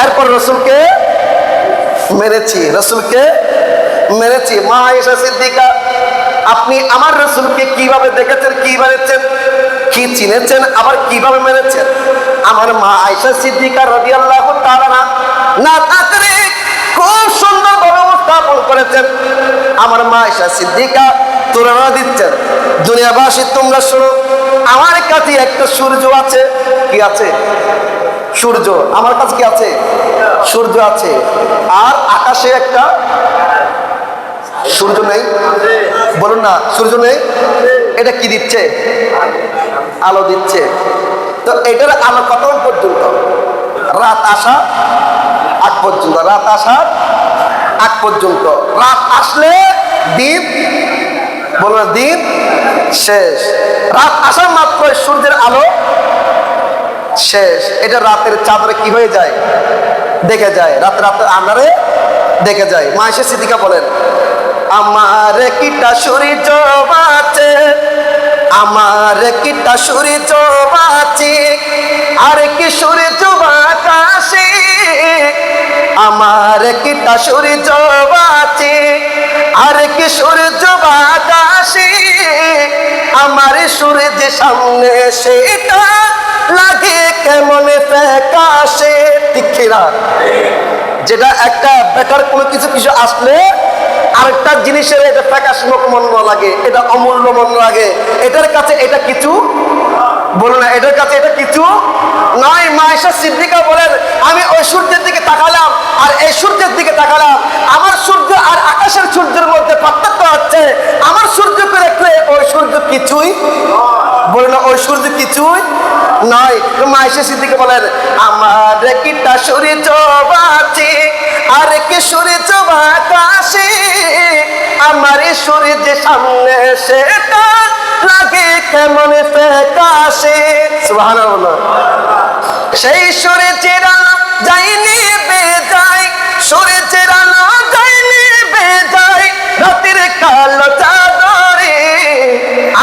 এরপর রসুলকে মেরেছি, রসুলকে মেরেছি। মা আয়েশা সিদ্দিকা, আপনি আমার রসুলকে কিভাবে দেখেছেন, কি মেরেছেন, কি চিনেছেন, আবার কিভাবে মেরেছেন? আমার মা আয়েশা সিদ্দিকা রাদিয়াল্লাহু তাআলা না থাকলে খুব সুন্দর ভাবে উপস্থাপন করেছেন। আমার মা আয়েশা সিদ্দিকা তুলনা দিচ্ছেন, দুনিয়াবাসী তোমরা শোনো, আমার কাছে একটা সূর্য আছে। কি আছে? সূর্য। আমার কাছে কি আছে? সূর্য আছে। আর আকাশে একটা সূর্য নেই? বলুন না, সূর্য নেই। এটা কি দিচ্ছে? আলো দিচ্ছে। তো এটার আলো কতক্ষণ পর্যন্ত? রাত আসা আগ পর্যন্ত। রাত আসার আগ পর্যন্ত। রাত আসলে দিন, বলুন না, দিন শেষ। রাত আসার মাত্র সূর্যের আলো শেষ। এটা রাতের চাঁদরে কি হয়ে যায়? দেখে যায়। রাতে রাতে আন্ধারে দেখে যায়। মা আয়েশা সিদ্দিকা বলেন, আমার কিটা সূর্য বাঁচে, আমার কিটা সূর্য বাঁচে, আর কি সূর্য আকাশে, আমার কিটা সূর্য বাঁচে, আর কি সূর্য আকাশে, আমার সূর্যের সামনে সেটা লাগে কেমন ফ্যাকাশে। ঠিক না? যেটা একটা বেকার কোনো কিছু কিছু আসলে আরেকটা জিনিসের এটা ফ্যাকাশ মনে লাগে, এটা অমূল্য মনে লাগে, এটার কাছে এটা কিছু, বলো না, এটার কাছে এটা কিছু নয়। মা আয়েশা সিদ্দিকা বলেন, আমি ওই সূর্যের দিকে তাকালাম আর এই সূর্যের দিকে তাকালাম, আমার সূর্য আর আকাশের সূর্যের মধ্যে পার্থক্য হচ্ছে, আমার সূর্যকে দেখলে ওই সূর্য কিছুই, বলে না, ওই সূর্য কিছুই নয়। মা আয়েশা সিদ্দিকা বলেন, আমার কিটা সূর্য বাঁচে, আর কি সূর্য আকাশে, আমার সূর্যের সামনে সেটা লাগে কেমন ফ্যাকাশে। সুবহানাল্লাহ। সেই সূর্যের আলো যায়নি বেজায়, সূর্যের আলো যায়নি বেজায়, রাতের কালো চাদরে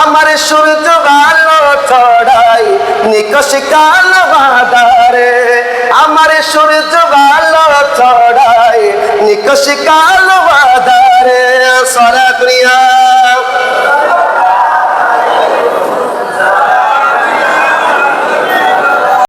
আমার সূর্য আলো ছড়াই নিকশ কালো বাদারে, আমার সূর্য আলো ছড়াই নিকশ কালো বাদারে। সারা দুনিয়া